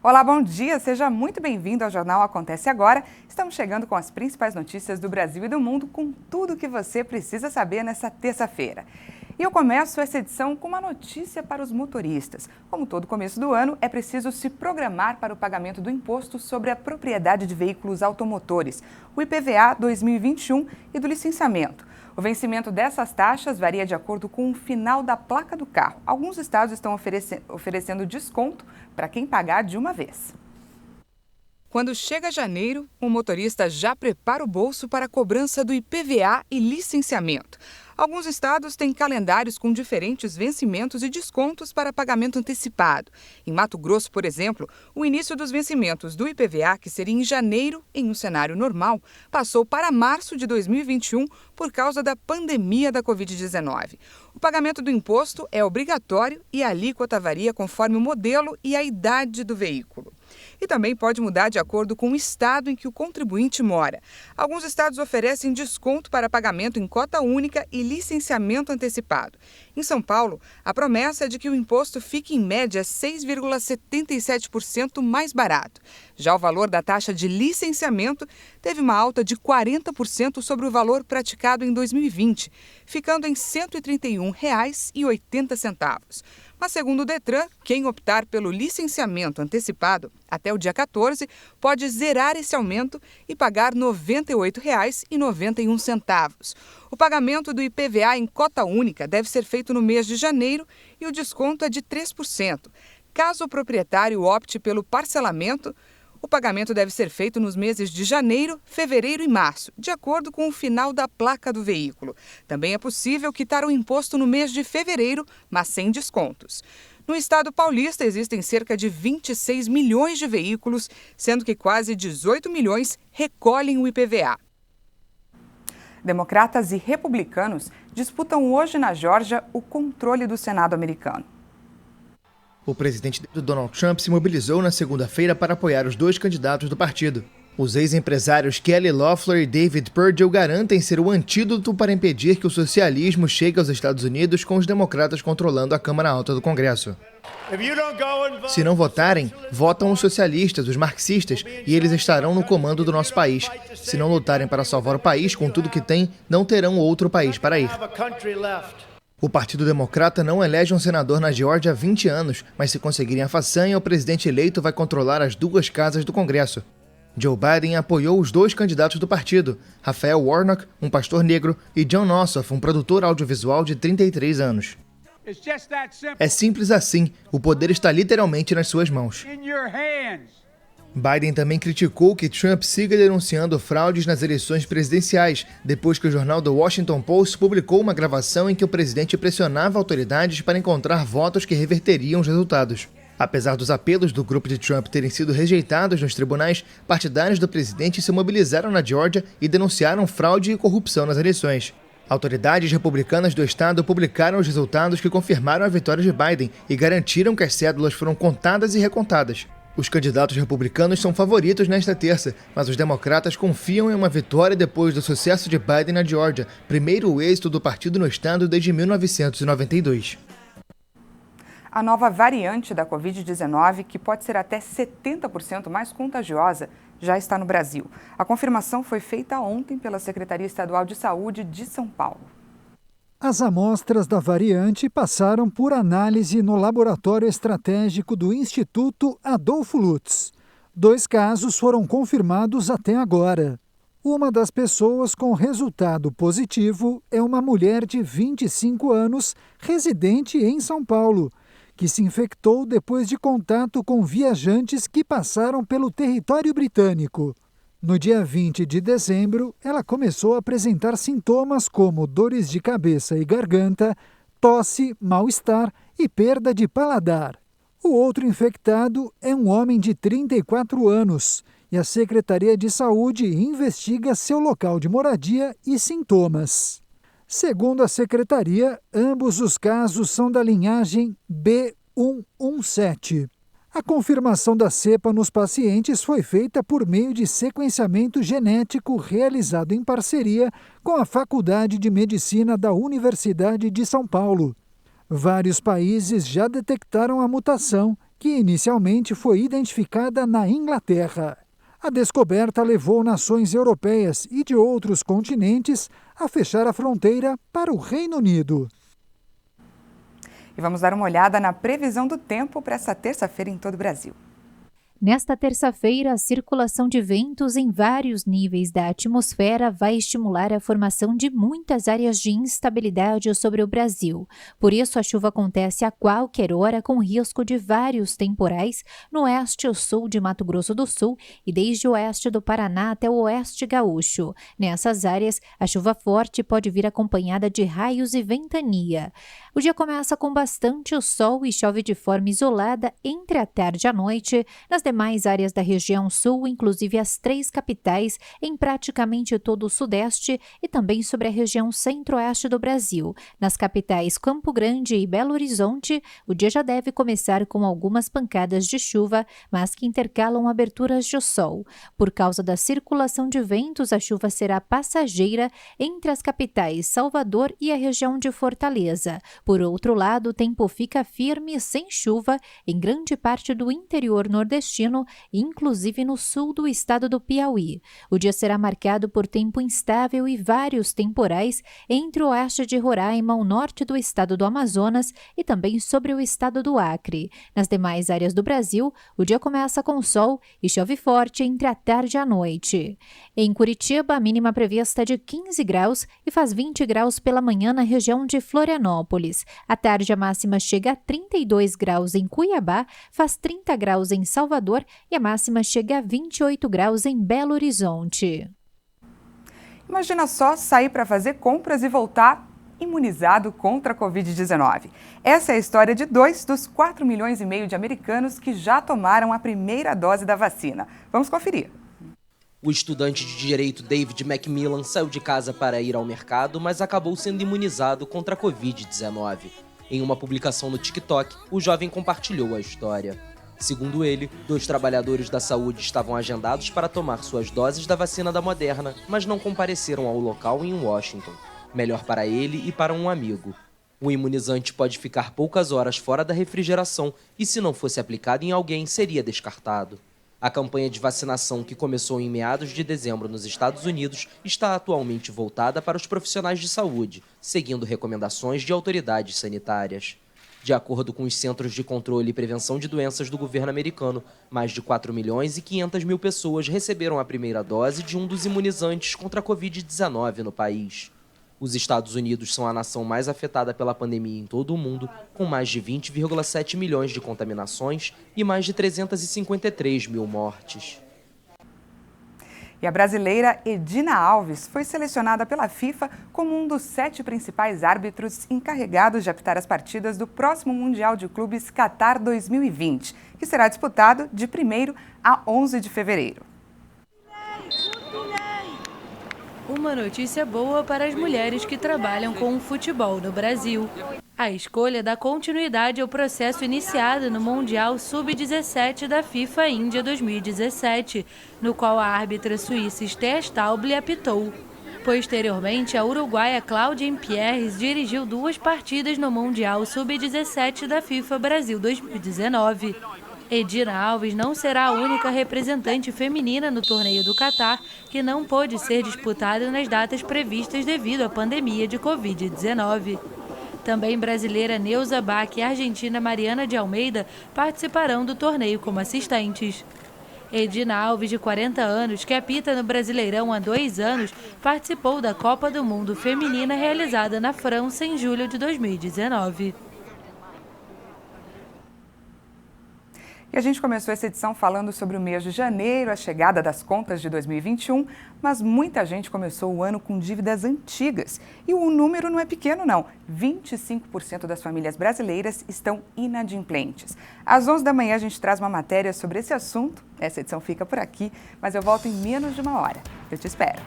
Olá, bom dia, seja muito bem-vindo ao Jornal Acontece Agora. Estamos chegando com as principais notícias do Brasil e do mundo, com tudo o que você precisa saber nessa terça-feira. E eu começo essa edição com uma notícia para os motoristas. Como todo começo do ano, é preciso se programar para o pagamento do Imposto sobre a Propriedade de Veículos Automotores, o IPVA 2021, e do licenciamento. O vencimento dessas taxas varia de acordo com o final da placa do carro. Alguns estados estão oferecendo desconto para quem pagar de uma vez. Quando chega janeiro, o motorista já prepara o bolso para a cobrança do IPVA e licenciamento. Alguns estados têm calendários com diferentes vencimentos e descontos para pagamento antecipado. Em Mato Grosso, por exemplo, o início dos vencimentos do IPVA, que seria em janeiro, em um cenário normal, passou para março de 2021 por causa da pandemia da Covid-19. O pagamento do imposto é obrigatório e a alíquota varia conforme o modelo e a idade do veículo. E também pode mudar de acordo com o estado em que o contribuinte mora. Alguns estados oferecem desconto para pagamento em cota única e licenciamento antecipado. Em São Paulo, a promessa é de que o imposto fique em média 6,77% mais barato. Já o valor da taxa de licenciamento teve uma alta de 40% sobre o valor praticado em 2020, ficando em R$ 131,80. Mas, segundo o Detran, quem optar pelo licenciamento antecipado até o dia 14 pode zerar esse aumento e pagar R$ 98,91. O pagamento do IPVA em cota única deve ser feito no mês de janeiro e o desconto é de 3%. Caso o proprietário opte pelo parcelamento, o pagamento deve ser feito nos meses de janeiro, fevereiro e março, de acordo com o final da placa do veículo. Também é possível quitar o imposto no mês de fevereiro, mas sem descontos. No estado paulista, existem cerca de 26 milhões de veículos, sendo que quase 18 milhões recolhem o IPVA. Democratas e republicanos disputam hoje na Geórgia o controle do Senado americano. O presidente Donald Trump se mobilizou na segunda-feira para apoiar os dois candidatos do partido. Os ex-empresários Kelly Loeffler e David Perdue garantem ser o antídoto para impedir que o socialismo chegue aos Estados Unidos com os democratas controlando a Câmara Alta do Congresso. Se não votarem, votam os socialistas, os marxistas, e eles estarão no comando do nosso país. Se não lutarem para salvar o país com tudo que tem, não terão outro país para ir. O Partido Democrata não elege um senador na Geórgia há 20 anos, mas se conseguirem a façanha, o presidente eleito vai controlar as duas casas do Congresso. Joe Biden apoiou os dois candidatos do partido, Raphael Warnock, um pastor negro, e Jon Ossoff, um produtor audiovisual de 33 anos. É simples assim, o poder está literalmente nas suas mãos. Biden também criticou que Trump siga denunciando fraudes nas eleições presidenciais, depois que o jornal The Washington Post publicou uma gravação em que o presidente pressionava autoridades para encontrar votos que reverteriam os resultados. Apesar dos apelos do grupo de Trump terem sido rejeitados nos tribunais, partidários do presidente se mobilizaram na Geórgia e denunciaram fraude e corrupção nas eleições. Autoridades republicanas do estado publicaram os resultados que confirmaram a vitória de Biden e garantiram que as cédulas foram contadas e recontadas. Os candidatos republicanos são favoritos nesta terça, mas os democratas confiam em uma vitória depois do sucesso de Biden na Geórgia, primeiro êxito do partido no estado desde 1992. A nova variante da Covid-19, que pode ser até 70% mais contagiosa, já está no Brasil. A confirmação foi feita ontem pela Secretaria Estadual de Saúde de São Paulo. As amostras da variante passaram por análise no Laboratório Estratégico do Instituto Adolfo Lutz. 2 casos foram confirmados até agora. Uma das pessoas com resultado positivo é uma mulher de 25 anos, residente em São Paulo, que se infectou depois de contato com viajantes que passaram pelo território britânico. No dia 20 de dezembro, ela começou a apresentar sintomas como dores de cabeça e garganta, tosse, mal-estar e perda de paladar. O outro infectado é um homem de 34 anos e a Secretaria de Saúde investiga seu local de moradia e sintomas. Segundo a Secretaria, ambos os casos são da linhagem B117. A confirmação da cepa nos pacientes foi feita por meio de sequenciamento genético realizado em parceria com a Faculdade de Medicina da Universidade de São Paulo. Vários países já detectaram a mutação, que inicialmente foi identificada na Inglaterra. A descoberta levou nações europeias e de outros continentes a fechar a fronteira para o Reino Unido. E vamos dar uma olhada na previsão do tempo para essa terça-feira em todo o Brasil. Nesta terça-feira, a circulação de ventos em vários níveis da atmosfera vai estimular a formação de muitas áreas de instabilidade sobre o Brasil. Por isso, a chuva acontece a qualquer hora, com risco de vários temporais no oeste e sul de Mato Grosso do Sul e desde o oeste do Paraná até o oeste gaúcho. Nessas áreas, a chuva forte pode vir acompanhada de raios e ventania. O dia começa com bastante sol e chove de forma isolada entre a tarde e a noite nas demais áreas da região sul, inclusive as 3 capitais, em praticamente todo o sudeste e também sobre a região centro-oeste do Brasil. Nas capitais Campo Grande e Belo Horizonte, o dia já deve começar com algumas pancadas de chuva, mas que intercalam aberturas de sol. Por causa da circulação de ventos, a chuva será passageira entre as capitais Salvador e a região de Fortaleza. Por outro lado, o tempo fica firme e sem chuva em grande parte do interior nordestino, inclusive no sul do estado do Piauí. O dia será marcado por tempo instável e vários temporais entre o oeste de Roraima, o norte do estado do Amazonas e também sobre o estado do Acre. Nas demais áreas do Brasil, o dia começa com sol e chove forte entre a tarde e a noite. Em Curitiba, a mínima prevista é de 15 graus e faz 20 graus pela manhã na região de Florianópolis. À tarde, a máxima chega a 32 graus em Cuiabá, faz 30 graus em Salvador e a máxima chega a 28 graus em Belo Horizonte. Imagina só sair para fazer compras e voltar imunizado contra a Covid-19. Essa é a história de 2 dos 4,5 milhões de americanos que já tomaram a primeira dose da vacina. Vamos conferir. O estudante de Direito David Macmillan saiu de casa para ir ao mercado, mas acabou sendo imunizado contra a Covid-19. Em uma publicação no TikTok, o jovem compartilhou a história. Segundo ele, 2 trabalhadores da saúde estavam agendados para tomar suas doses da vacina da Moderna, mas não compareceram ao local em Washington. Melhor para ele e para um amigo. O imunizante pode ficar poucas horas fora da refrigeração e, se não fosse aplicado em alguém, seria descartado. A campanha de vacinação, que começou em meados de dezembro nos Estados Unidos, está atualmente voltada para os profissionais de saúde, seguindo recomendações de autoridades sanitárias. De acordo com os Centros de Controle e Prevenção de Doenças do governo americano, mais de 4,5 milhões pessoas receberam a primeira dose de um dos imunizantes contra a Covid-19 no país. Os Estados Unidos são a nação mais afetada pela pandemia em todo o mundo, com mais de 20,7 milhões de contaminações e mais de 353 mil mortes. E a brasileira Edina Alves foi selecionada pela FIFA como um dos 7 principais árbitros encarregados de apitar as partidas do próximo Mundial de Clubes Qatar 2020, que será disputado de 1º a 11 de fevereiro. Uma notícia boa para as mulheres que trabalham com o futebol no Brasil. A escolha dá continuidade ao processo iniciado no Mundial Sub-17 da FIFA Índia 2017, no qual a árbitra suíça Esther Stauble apitou. Posteriormente, a uruguaia Cláudia Pierres dirigiu 2 partidas no Mundial Sub-17 da FIFA Brasil 2019. Edina Alves não será a única representante feminina no torneio do Catar, que não pôde ser disputado nas datas previstas devido à pandemia de Covid-19. Também brasileira Neuza Bach e argentina Mariana de Almeida participarão do torneio como assistentes. Edina Alves, de 40 anos, que apita no Brasileirão há 2 anos, participou da Copa do Mundo Feminina realizada na França em julho de 2019. E a gente começou essa edição falando sobre o mês de janeiro, a chegada das contas de 2021, mas muita gente começou o ano com dívidas antigas. E o número não é pequeno, não. 25% das famílias brasileiras estão inadimplentes. Às 11 da manhã a gente traz uma matéria sobre esse assunto. Essa edição fica por aqui, mas eu volto em menos de 1 hora. Eu te espero.